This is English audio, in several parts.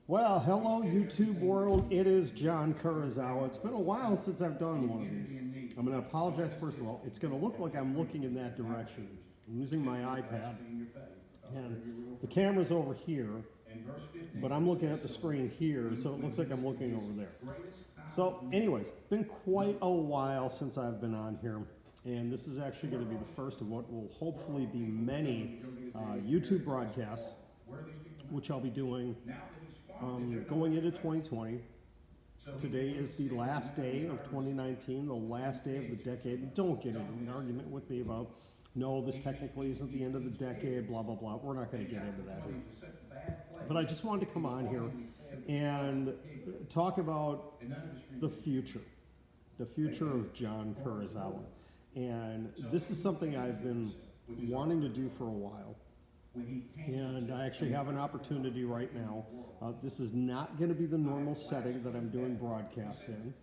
Well, hello YouTube world. It is John Kurosawa. It's been a while since I've done one of these. I'm going to apologize first of all. It's going to look like I'm looking in that direction. I'm using my iPad, and the camera's over here, but I'm looking at the screen here, so it looks like I'm looking over there. So anyways, been quite a while since I've been on here, and this is actually going to be the first of what will hopefully be many YouTube broadcasts, which I'll be doing going into 2020. Today is the last day of 2019, the last day of the decade. Don't get into an argument with me about, no, this technically isn't the end of the decade, blah, blah, blah. We're not going to get into that here. But I just wanted to come on here and talk about the future of John Kurosawa. And this is something I've been wanting to do for a while. And I actually have an opportunity right now. This is not going to be the normal setting that I'm doing broadcasts in.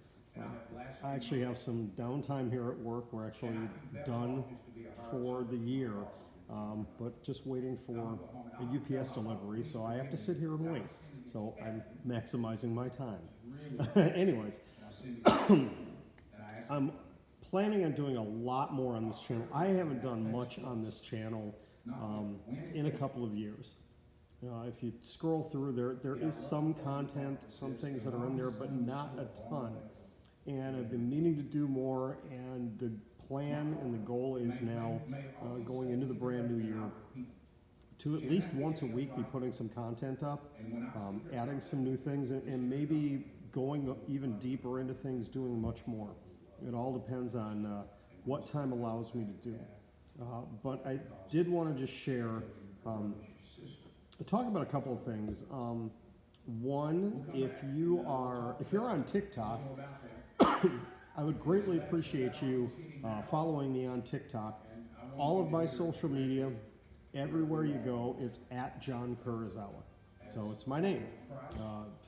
I actually have some downtime here at work. We're actually done for the year, but just waiting for a UPS delivery, so I have to sit here and wait. So I'm maximizing my time. Anyways, I'm planning on doing a lot more on this channel. I haven't done much on this channel in a couple of years. If you scroll through there is some content, some things that are in there, but not a ton. And I've been meaning to do more, and the plan and the goal is now going into the brand new year to at least once a week be putting some content up, adding some new things, and maybe going even deeper into things, doing much more. It all depends on what time allows me to do. But I did want to just share, talk about a couple of things. One, if you're on TikTok, I would greatly appreciate you following me on TikTok. All of my social media, everywhere you go, it's at John Kurosawa. So it's my name.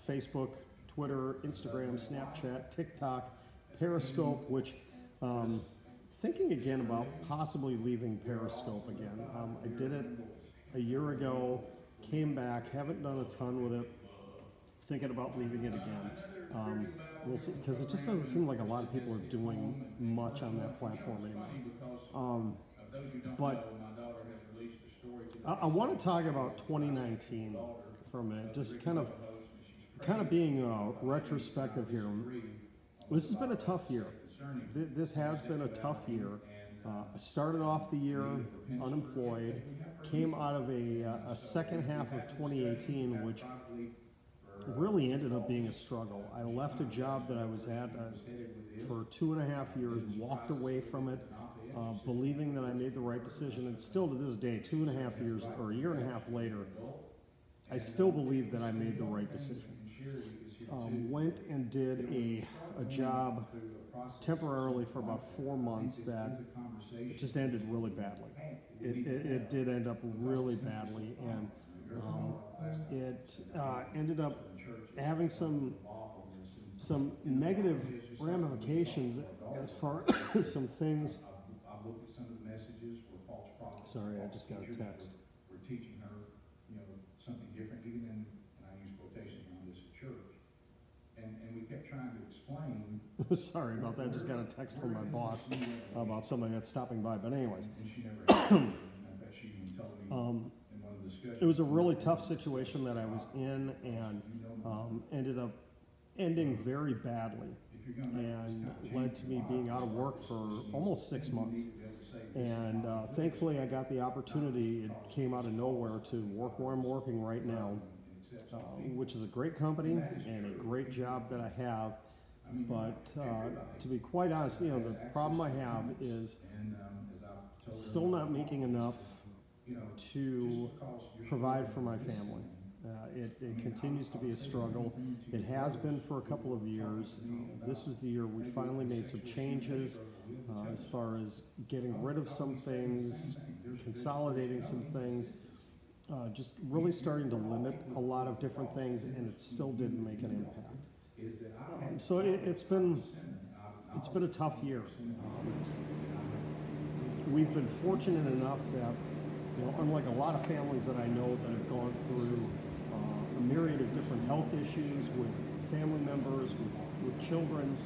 Facebook, Twitter, Instagram, Snapchat, TikTok, Periscope, which thinking again about possibly leaving Periscope again. I did it a year ago, came back, haven't done a ton with it, thinking about leaving it again. We'll see, because it just doesn't seem like a lot of people are doing much on that platform anymore. But I want to talk about 2019 for a minute, just kind of being retrospective here. This has been a tough year. This has been a tough year. I started off the year unemployed, came out of a second half of 2018, which really ended up being a struggle. I left a job that I was at for 2.5 years, walked away from it, believing that I made the right decision, and still to this day, 2.5 years or a year and a half later, I still believe that I made the right decision. Went and did a job temporarily for about 4 months that just ended really badly. It did end up really badly, and it ended up having some negative ramifications as far as some things. Sorry, I just got a text. We're teaching her, something different, even in, and I use quotations around this at church. And we kept trying to explain. Sorry about that. Just got a text from my boss about somebody that's stopping by. But anyways, it was a really tough situation that I was in, and ended up ending very badly, and led to me being out of work for almost 6 months. And thankfully, I got the opportunity. It came out of nowhere to work where I'm working right now, which is a great company and a great job that I have. But to be quite honest, the problem I have is still not making enough to provide for my family. It continues to be a struggle. It has been for a couple of years. This was the year we finally made some changes as far as getting rid of some things, consolidating some things, just really starting to limit a lot of different things, and it still didn't make an impact. So it's been a tough year. We've been fortunate enough that, unlike a lot of families that I know that have gone through issues with family members, with children,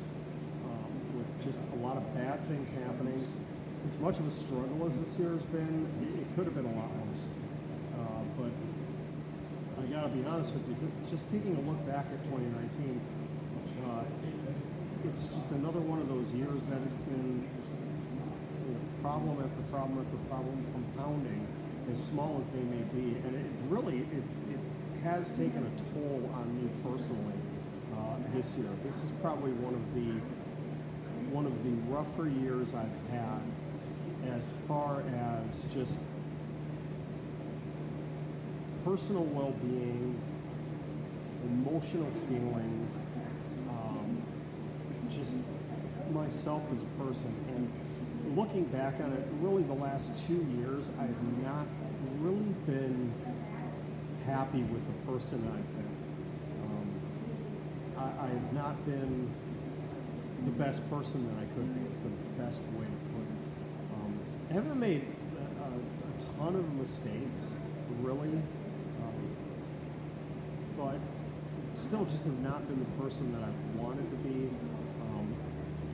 with just a lot of bad things happening. As much of a struggle as this year has been, it could have been a lot worse. But I gotta be honest with you, just taking a look back at 2019, it's just another one of those years that has been, you know, problem after problem after problem compounding, as small as they may be, and it really has taken a toll on me personally this year. This is probably one of the rougher years I've had as far as just personal well-being, emotional feelings, just myself as a person. And looking back on it, really the last 2 years, I've not really been happy with the person I've been. I have not been the best person that I could be, is the best way to put it. I haven't made a ton of mistakes, really, but still just have not been the person that I've wanted to be.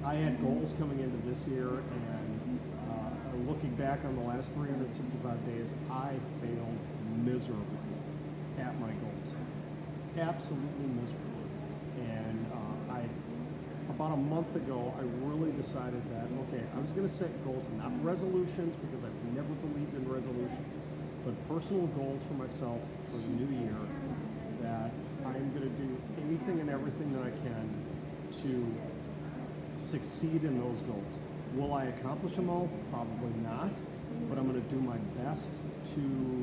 I had goals coming into this year, and looking back on the last 365 days, I failed miserably at my goals. Absolutely miserably. And about a month ago, I really decided that, okay, I was going to set goals, not resolutions, because I've never believed in resolutions, but personal goals for myself for the new year, that I'm going to do anything and everything that I can to succeed in those goals. Will I accomplish them all? Probably not, but I'm going to do my best to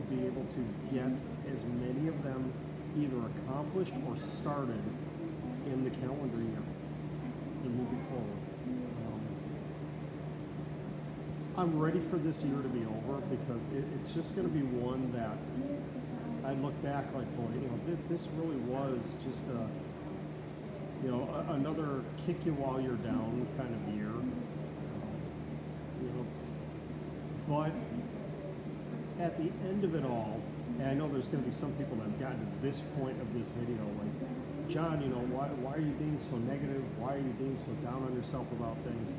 be able to get as many of them either accomplished or started in the calendar year and moving forward. I'm ready for this year to be over, because it's just going to be one that I look back like, boy, you know, this really was just another kick you while you're down kind of year. But at the end of it all, and I know there's going to be some people that have gotten to this point of this video, like, John, you know, why are you being so negative? Why are you being so down on yourself about things?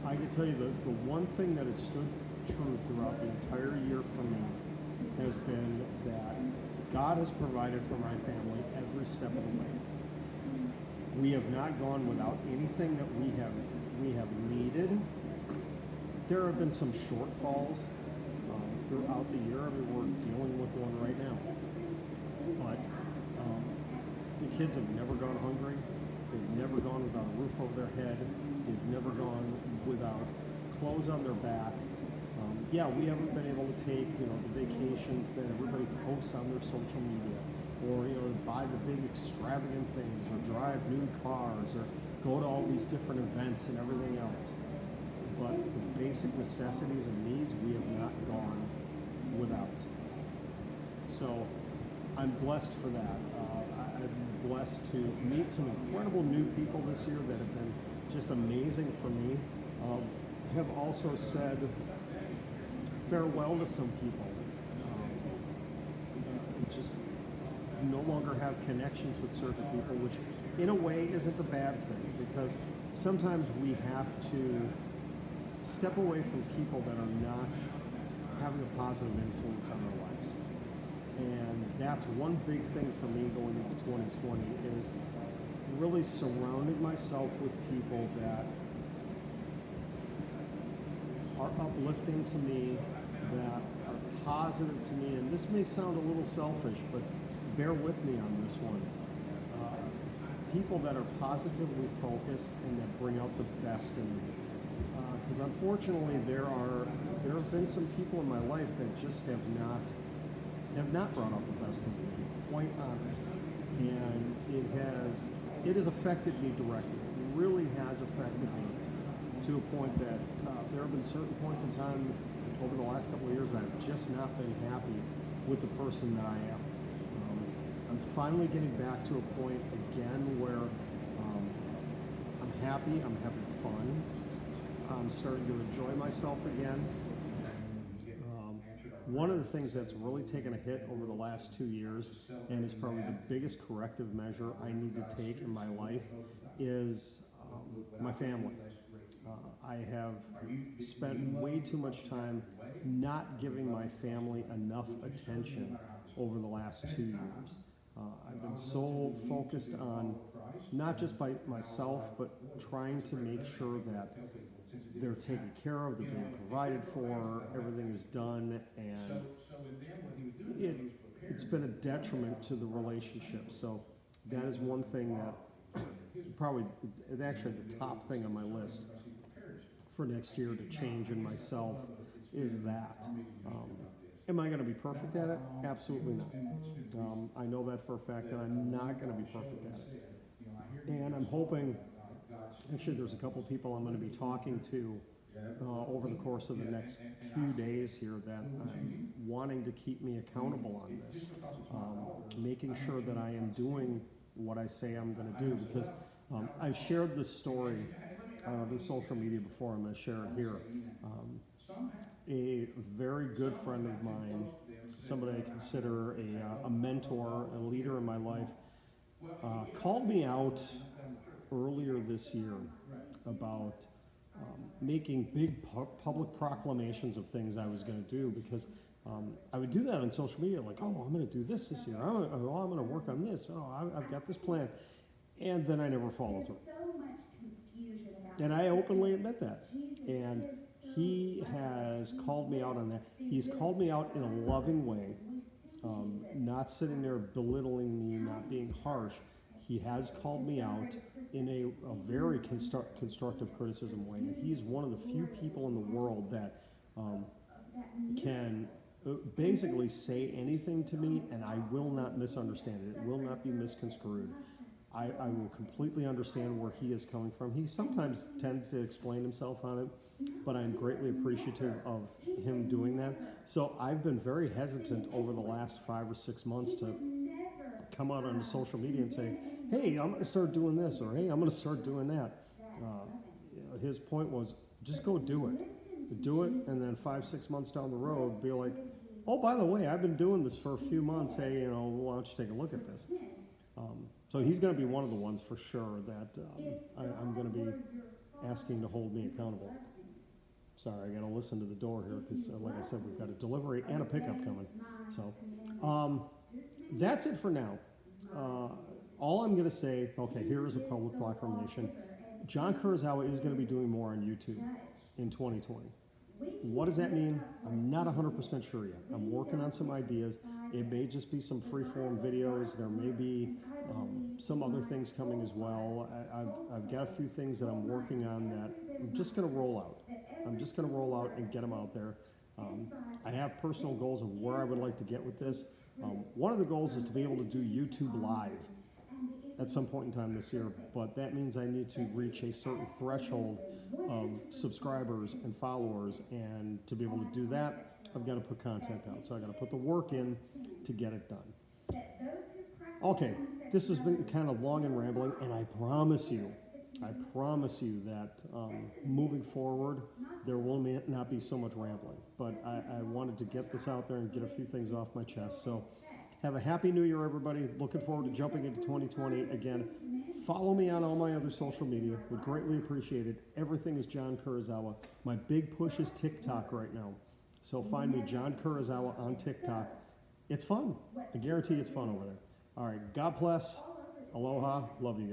I can tell you the one thing that has stood true throughout the entire year for me has been that God has provided for my family every step of the way. We have not gone without anything that we have needed. There have been some shortfalls throughout the year. I mean, we're dealing with one right now. But the kids have never gone hungry. They've never gone without a roof over their head. They've never gone without clothes on their back. Yeah, we haven't been able to take, you know, the vacations that everybody posts on their social media, or, you know, buy the big extravagant things, or drive new cars, or go to all these different events and everything else. But the basic necessities and needs we have not gone without. So I'm blessed for that. I'm blessed to meet some incredible new people this year that have been just amazing for me. Have also said farewell to some people. Just no longer have connections with certain people, which in a way isn't a bad thing, because sometimes we have to step away from people that are not having a positive influence on our lives. And that's one big thing for me going into 2020, is really surrounding myself with people that are uplifting to me, that are positive to me. And this may sound a little selfish, but bear with me on this one. People that are positively focused and that bring out the best in me. Because unfortunately, there have been some people in my life that just have not brought out the best in me, to be quite honest. And it has affected me directly. It really has affected me to a point that there have been certain points in time over the last couple of years that I've just not been happy with the person that I am. I'm finally getting back to a point again where I'm happy, I'm having fun, I'm starting to enjoy myself again. one of the things that's really taken a hit over the last 2 years, and is probably the biggest corrective measure I need to take in my life, is my family. I have spent way too much time not giving my family enough attention over the last 2 years. I've been so focused on not just by myself, but trying to make sure that they're taken care of, they're being provided for, everything is done, and it's been a detriment to the relationship. So that is one thing that probably, actually the top thing on my list for next year to change in myself is that. Am I going to be perfect at it? Absolutely not. I know that for a fact that I'm not going to be perfect at it. And I'm hoping, actually there's a couple people I'm going to be talking to over the course of the next few days here that I'm wanting to keep me accountable on this, making sure that I am doing what I say I'm going to do, because I've shared this story through social media before. I'm going to share it here. A very good friend of mine, somebody I consider a mentor, a leader in my life, called me out earlier this year about making big public proclamations of things I was going to do, because I would do that on social media, like, oh, I'm going to do this year. I'm going to work on this. Oh, I've got this plan. And then I never follow through. And I openly admit that. And he has called me out on that. He's called me out in a loving way, not sitting there belittling me, not being harsh. He has called me out in a very constructive criticism way. And he's one of the few people in the world that can basically say anything to me and I will not misunderstand it. It will not be misconstrued. I will completely understand where he is coming from. He sometimes tends to explain himself on it, but I'm greatly appreciative of him doing that. So I've been very hesitant over the last 5 or 6 months to come out on social media and say, hey, I'm going to start doing this, or hey, I'm going to start doing that. His point was, just go do it. Do it, and then 5, 6 months down the road, be like, oh, by the way, I've been doing this for a few months. Hey, why don't you take a look at this? So he's going to be one of the ones for sure that I'm going to be asking to hold me accountable. Sorry, I got to listen to the door here because, like I said, we've got a delivery and a pickup coming. So that's it for now. All I'm going to say, okay, here is a public proclamation. John Kurosawa is going to be doing more on YouTube in 2020. What does that mean? I'm not 100% sure yet. I'm working on some ideas. It may just be some free-form videos. There may be some other things coming as well. I've got a few things that I'm working on that I'm just going to roll out. I'm just going to roll out and get them out there. I have personal goals of where I would like to get with this. One of the goals is to be able to do YouTube Live at some point in time this year, but that means I need to reach a certain threshold of subscribers and followers, and to be able to do that, I've got to put content out. So I got to put the work in to get it done. Okay, this has been kind of long and rambling, and I promise you that moving forward, there will not be so much rambling. But I wanted to get this out there and get a few things off my chest. So have a happy new year, everybody. Looking forward to jumping into 2020. Again, follow me on all my other social media. Would greatly appreciate it. Everything is John Kurosawa. My big push is TikTok right now. So find me, John Kurosawa, on TikTok. It's fun. I guarantee it's fun over there. All right. God bless. Aloha. Love you guys.